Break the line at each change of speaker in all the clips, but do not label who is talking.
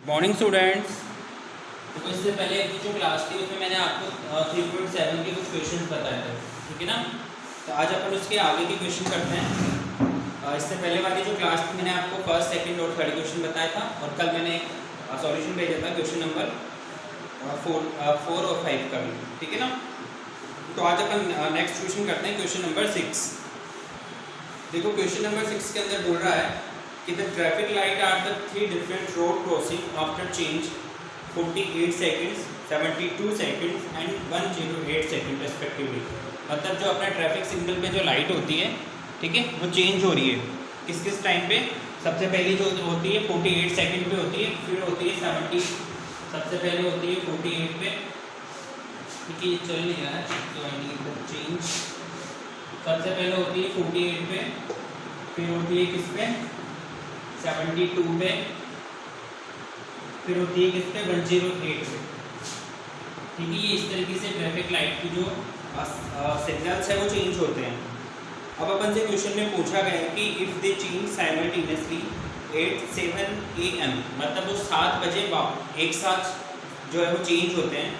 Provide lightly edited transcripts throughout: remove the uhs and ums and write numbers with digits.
Morning students. तो इससे पहले की जो क्लास थी उसमें मैंने आपको 3.7 के कुछ क्वेश्चन बताए थे, ठीक है ना। तो आज अपन उसके आगे के क्वेश्चन करते हैं। इससे पहले वाली जो क्लास थी मैंने आपको फर्स्ट, सेकंड और थर्ड क्वेश्चन बताया था और कल मैंने सॉल्यूशन भेजा था क्वेश्चन नंबर 4 और 5 का भी, ठीक है ना। तो आज अपन नेक्स्ट क्वेश्चन करते हैं, क्वेश्चन नंबर 6। देखो क्वेश्चन नंबर 6 के अंदर बोल रहा है कि the traffic light are the 3 different road crossing after change 48 seconds, 72 seconds and 108 second respectively. मतलब जो अपना ट्रैफिक सिग्नल पे जो लाइट होती है, ठीक है, वो चेंज हो रही है किस किस टाइम पे। सबसे पहली जो होती है 48 सेकंड पे होती है, फिर होती है 70, सबसे पहले होती है 48 पे, ठीक है, ये चल नहीं रहा है तो आई नीड द चेंज। सबसे पहले होती है 48 पे, फिर होती है किस पे 72 पे, फिर होती है किस पे 108 पे, ठीक है। ये इस तरीके से ट्रैफिक लाइट की जो सिग्नल्स है वो चेंज होते हैं। अब अपन से क्वेश्चन में पूछा गया है कि if they change simultaneously 8-7 AM, मतलब वो 7 बजे एक साथ जो है वो चेंज होते हैं,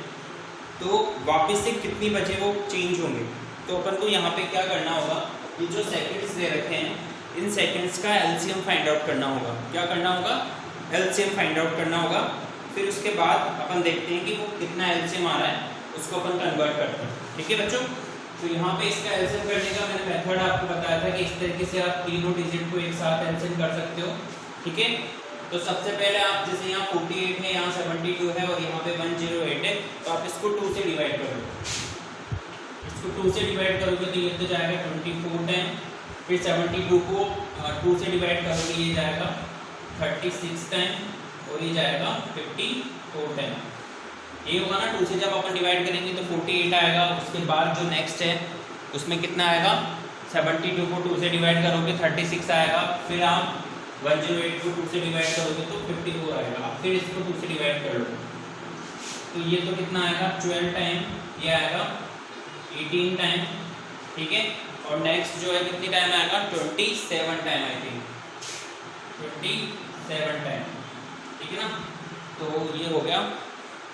तो वापस से कितनी बजे वो चेंज होंगे। तो अपन को यहाँ पे क्या करना होगा, ये जो सेकंड्स दे रखे हैं इन सेकंड्स का एलसीएम फाइंड आउट करना होगा। क्या करना होगा, एलसीएम फाइंड आउट करना होगा। फिर उसके बाद अपन देखते हैं कि वो कितना एलसीएम आ रहा है, उसको अपन कन्वर्ट करते हैं, ठीक है बच्चों। तो यहाँ पे इसका एलसीएम करने का मैंने मेथड आपको बताया था कि इस तरीके से आप तीनों डिजिट को एक साथ एलसीएम कर सकते हो, ठीक है। तो सबसे पहले आप जैसे यहाँ 48 है, यहाँ 72 है और यहाँ पे 108 है, तो आप इसको 2 से डिवाइड करोगे। इसको 2 से डिवाइड करोगे तो ये तो जाएगा 24 टाइम, फिर 72 को 2 से डिवाइड करोगे ये जाएगा 36 टाइम और ये जाएगा 54 टाइम। ये होगा ना, 2 से जब अपन डिवाइड करेंगे तो 48 आएगा। उसके बाद जो नेक्स्ट है उसमें कितना आएगा, 72 को 2 से डिवाइड करोगे 36 आएगा, फिर आप 108 को 2 से डिवाइड करोगे तो 54 आएगा। आप फिर इसको 2 से डिवाइड कर लो तो ये तो कितना आएगा 12 टाइम, ये आएगा 18 टाइम, ठीक है। और नेक्स्ट जो है कितनी टाइम आएगा 27 टाइम, आई थिंक 27 टाइम, ठीक है ना। तो ये हो गया,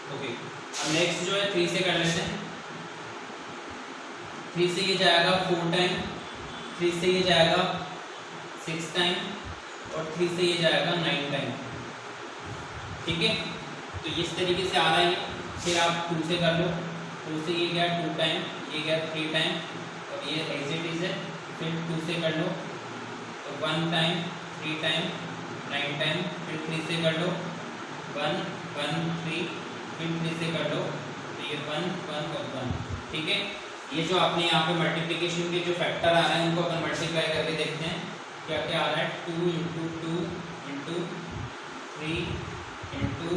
ओके। अब नेक्स्ट जो है 3 से कर लेते हैं। 3 से ये जाएगा 4 टाइम, 3 से ये जाएगा 6 टाइम और 3 से ये जाएगा 9 टाइम, ठीक है। तो इस तरीके से आ रहा है। फिर आप 2 से कर लो, 2 से ये गया 2 टाइम, ये गया 3 टाइम और ये एज इट इज है। फिर 2 से कर लो तो 1 टाइम, 3 टाइम, 9 टाइम, फिर 3 से कर लो 1 1 3, फिर 3 से कर लो तो ये 1 1 और 1, ठीक है। ये जो आपने यहाँ पे मल्टीप्लिकेशन के जो फैक्टर आ रहे हैं उनको अपन मल्टीप्लाई करके देखते हैं क्या क्या आ रहा है। 2 × 2 × 3 × 2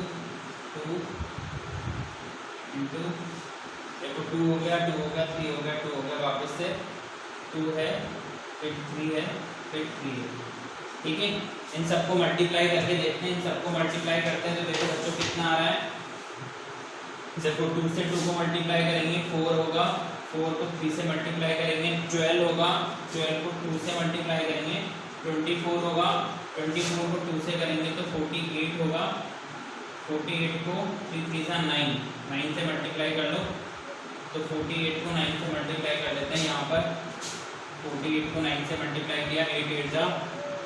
× देखो 2 हो गया, 2 हो गया, 3 हो गया, 2 हो गया, वापस से 2 है, फिर 3 है, फिर 3 है, ठीक है। इन सबको मल्टीप्लाई करके देखते हैं। इन सबको मल्टीप्लाई करते हैं तो देखो बच्चों कितना आ रहा है। देखो 2 से 2 को मल्टीप्लाई करेंगे 4 होगा, 4 को 3 से मल्टीप्लाई करेंगे 12 होगा, 12 को 2 से मल्टीप्लाई करेंगे 24 होगा, 24 को 2 से करेंगे तो 48 होगा, 48 को 3 3 सा 9, 9 से मल्टीप्लाई कर लो तो 48 को 9 से मल्टीप्लाई कर लेते हैं। यहाँ पर 48 को 9 से मल्टीप्लाई किया, 8 8 जा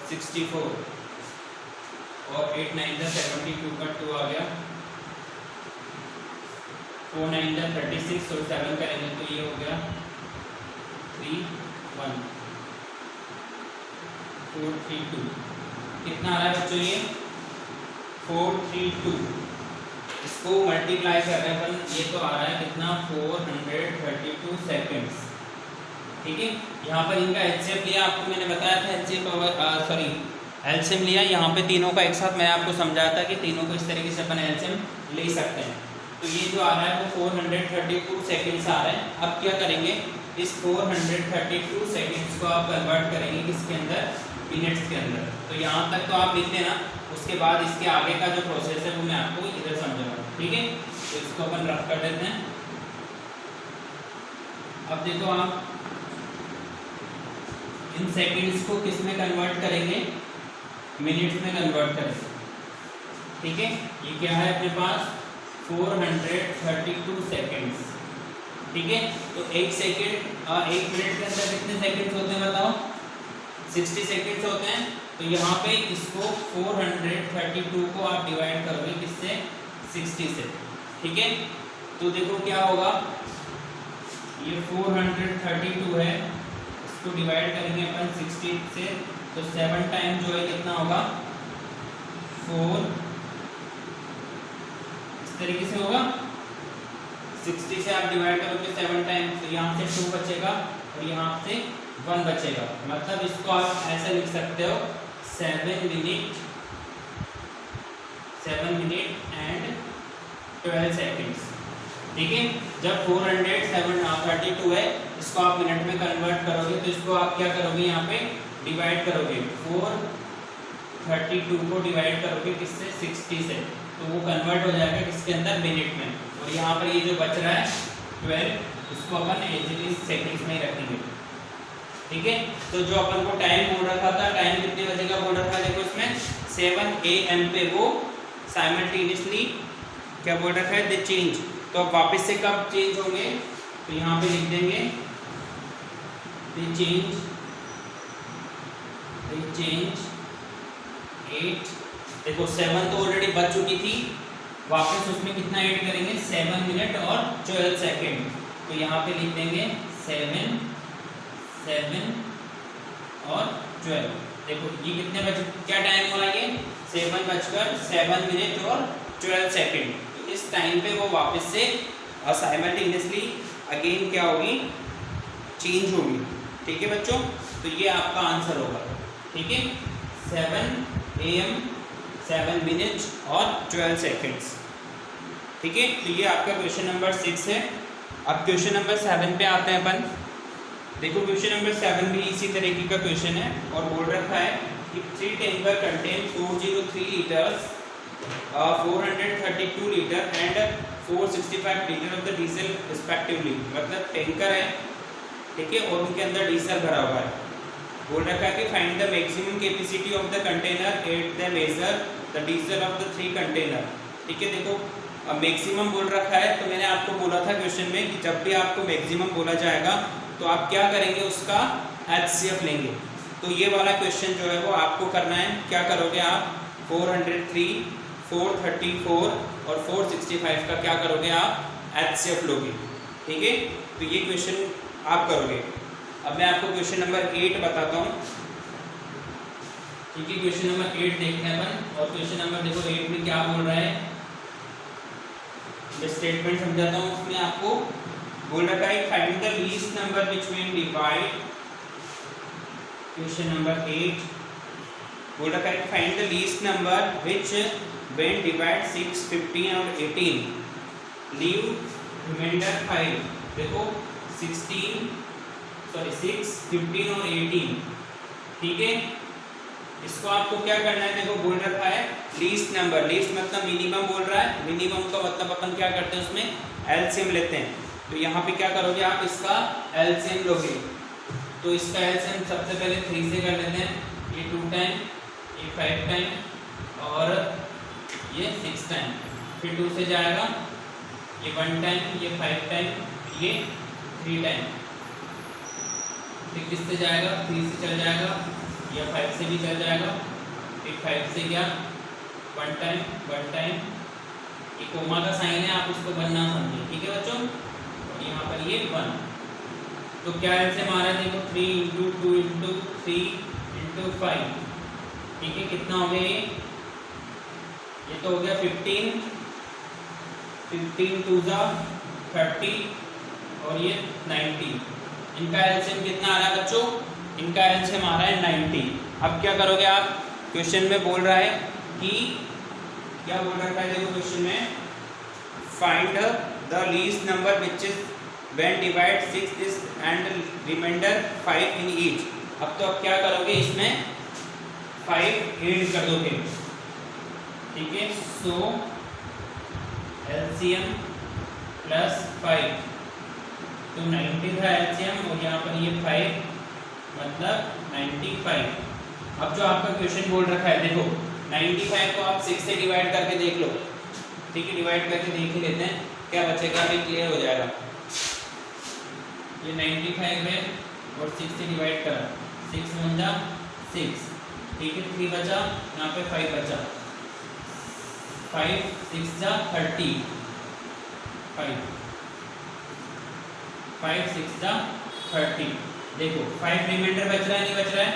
64 और 8 9 जा 72 का 2 आ गया, 4 9 जा 36 और 7 करेंगे तो ये हो गया 3 1 4 3 2। कितना आ रहा है बच्चों, ये 4 3 2। इसको मल्टीप्लाई कर रहे हैं अपन, ये तो आ रहा है कितना 432 सेकेंड्स, ठीक है। यहाँ पर इनका एलसीएम लिया, आपको मैंने बताया था एलसीएम लिया। यहाँ पे तीनों का एक साथ मैंने आपको समझाया था कि तीनों को इस तरीके से अपन एलसीएम ले सकते हैं। तो ये जो आ रहा है वो 432 सेकेंड्स आ रहा है। अब क्या करेंगे, इस 432 सेकेंड्स को आप कन्वर्ट करेंगे किसके अंदर, मिनट्स के अंदर। तो यहाँ तक तो आप लिख लेना, उसके बाद इसके आगे का जो प्रोसेस है वो मैं आपको इधर समझाऊंगा, ठीक है। तो इसको अपन रफ कर देते हैं। अब देखो आप इन सेकंड्स को किस में कन्वर्ट करेंगे, मिनट्स में कन्वर्ट करेंगे, ठीक है, ये क्या है अपने पास 432 सेकेंड्स। ठीक है, तो एक सेकेंड 1 मिनट के अंदर कितने सेकेंड्स होते हैं बताओ? 60 सेकेंड्स होते हैं। तो यहाँ पे इसको 432 को आप डिवाइड करोगे किससे? 60 से। ठीक है, तो देखो क्या होगा, ये 432 है, इसको डिवाइड करेंगे अपन 60 से, तो 7 टाइम जो है कितना होगा? 4, इस तरीके से होगा। 60 से आप डिवाइड करोगे 7 टाइम, तो यहाँ से 2 बचेगा और यहाँ से 1 बचेगा। मतलब इसको आप ऐसा लिख सकते हो 7 मिनट एंड 12 सेकेंड्स। ठीक है, जब 432 है, इसको आप मिनट में कन्वर्ट करोगे तो इसको आप क्या करोगे? यहाँ पे डिवाइड करोगे, 432 को डिवाइड करोगे किससे? 60 से, तो वो कन्वर्ट हो जाएगा किसके अंदर? मिनट में। और यहाँ पर ये जो बच रहा है 12, इसको अपन इजीली सेकंड्स में ही रखेंगे। ठीक है, तो जो अपन को टाइम बोल रखा था, टाइम कितने बजे का बोल रखा है? देखो इसमें 7 AM पे वो साइमल्टेनियसली क्या बोल रखा है? दे चेंज। तो अब वापस से कब चेंज होंगे? तो यहाँ पे लिख देंगे दे चेंज 8। देखो 7 तो ऑलरेडी बच चुकी थी, वापस उसमें कितना ऐड करेंगे? 7 मिनट और 12 सेकेंड। तो यहाँ पे लिख देंगे 7 और 12। देखो ये कितने बज, क्या टाइम हो रहा है? ये 7 बजकर 7 मिनट और 12 सेकेंड। तो इस टाइम पे वो वापस से साइमल्टेनियसली अगेन क्या होगी? चेंज होगी। ठीक है बच्चों, तो ये आपका आंसर होगा। ठीक है, 7 AM 7 मिनट्स और 12 सेकेंड्स। ठीक है, तो ये आपका क्वेश्चन नंबर 6 है। अब क्वेश्चन नंबर 7 पे आते हैं अपन। देखो क्वेश्चन नंबर 7 भी इसी तरीके का क्वेश्चन है और बोल रखा है कि 3 tanker contain 403 litres 432 litre and 465 litre of the diesel respectively. मतलब टैंकर है, ठीक है, और उनके अंदर डीजल भरा हुआ है। बोल रखा है कि find the maximum capacity of the container at the measure the diesel of the 3 container. ठीक है, देखो अब मैक्सिमम बोल रखा है, तो मैंने आपको बोला था क्वेश्चन में कि जब भी आपको मैक्सिमम बोला जाएगा तो आप क्या करेंगे? उसका HCF लेंगे। तो ये वाला क्वेश्चन जो है वो आपको करना है। क्या करोगे आप? 403, 434 और 465 का क्या करोगे आप? HCF लोगे। ठीक है, तो ये क्वेश्चन आप करोगे। अब मैं आपको क्वेश्चन नंबर 8 बताता हूँ। ठीक है, क्वेश्चन नंबर 8 देखते हैं अपन। और क्वेश्चन नंबर देखो 8 में क्या बोल रहा है, स्टेटमेंट समझाता हूँ। उसमें आपको बोल रखा है find the least number which when divide. Question number 8 बोल रखा है find the least number which when divide 6, 15 और 18 लीव रिमाइंडर 5। देखो 6, 15 और 18। ठीक है, इसको आपको क्या करना है? देखो बोल रखा है लीस्ट नंबर, लीस्ट मतलब मिनिमम बोल रहा है। मिनिमम का मतलब अपन क्या करते हैं? उसमें एलसीएम लेते हैं। तो यहाँ पे क्या करोगे आप? इसका एलसीएम लोगे। तो इसका एलसीएम सबसे पहले 3 से कर लेते हैं। ये 2 टाइम, ये 5 टाइम और ये 6 टाइम। फिर 2 से जाएगा, ये 1 टाइम, ये 5 टाइम, ये 3 टाइम। फिर किससे जाएगा? 3 से चल जाएगा, या 5 से भी चल जाएगा। फिर 5 से क्या? 1 टाइम, 1 टाइम। ये कोमा का साइन है, आप उसको 1 ना समझिए। ठीक है बच्चों, और यहाँ पर ये 1। तो क्या ऐसे मारा है? देखो 3 × 2 × 3 × 5। ठीक है, कितना हो गया ये तो हो गया 15, 15 2 जा 30 और ये 90। इनका एलसीएम कितना आ रहा है बच्चों? इनका एलसीएम आ रहा है 90। अब क्या करोगे आप? क्वेश्चन में बोल रहा है कि क्या बोल रखा है? देखो क्वेश्चन में find the least number which is when divide 6 this and reminder 5 in each. अब तो अब क्या करोगे? इसमें 5 ऐड कर दोगे। ठीक है, सो एलसीएम प्लस 5, तो 90 था एलसीएम और यहाँ पर ये 5 मतलब 95। अब जो आपका क्वेश्चन बोल रखा है, देखो 95 को आप 6 से डिवाइड करके देख लो, ठीक है, डिवाइड करके देख ही लेते हैं क्या बचेगा, अभी क्लियर हो जाएगा। ये 95 है और 6 से डिवाइड करा, 6 1 जा 6, ठीक है, 3 बचा, यहाँ पे 5 बचा, 5 6 जा 30, 5 6 जा 30, देखो 5 रिमाइंडर बच रहा है नहीं बच रहा है,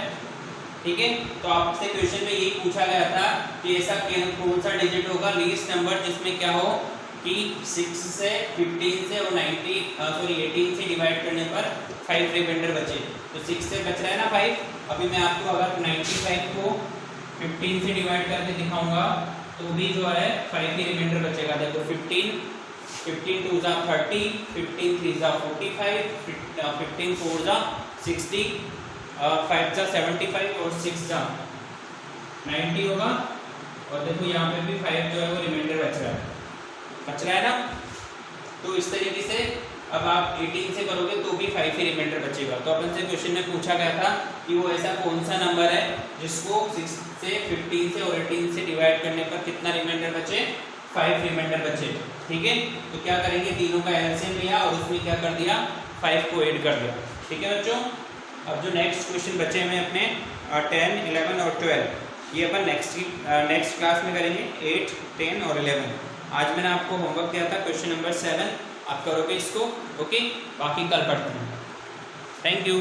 ठीक है। तो आपसे क्वेश्चन में यही पूछा गया था कि ऐसा कौन सा डिजिट होगा लीस्ट नंबर जिसमें क्या हो कि 6 से 15 से और 18 से डिवाइड करने पर 5 रिमाइंडर बचे। तो 6 से बच रहा है ना 5, अभी मैं आपको अगर 95 को 15 से डिवाइड करके दिखाऊंगा तो भी जो है 5 ही रिमाइंडर बचेगा। देखो 15 2 जा 30, 15 3 जा 45, 15 4 जा 60, 5 जा 75 और 6 जा 90 होगा। और देखो यहाँ पे भी 5 जो है वो रिमाइंडर बच रहा है ना। तो इस तरीके से अब आप 18 से करोगे तो भी 5 ही रिमाइंडर बचेगा। तो अपन से क्वेश्चन में पूछा गया था कि वो ऐसा कौन सा नंबर है जिसको 6 से 15 से और 18 से डिवाइड करने पर कितना रिमाइंडर बचे, 5 रिमाइंडर बचे, ठीक है। तो क्या करेंगे, तीनों का एलसीएम लिया और उसमें क्या कर दिया, 5 को ऐड कर दिया, ठीक है बच्चों। अब जो नेक्स्ट क्वेश्चन बचे हैं अपने 10, 11 और 12, ये अपन नेक्स्ट क्लास में करेंगे 8, 10 और 11। आज मैंने आपको होमवर्क दिया था क्वेश्चन नंबर 7, आप करोगे इसको, ओके। बाकी कल पढ़ते हैं। Thank you.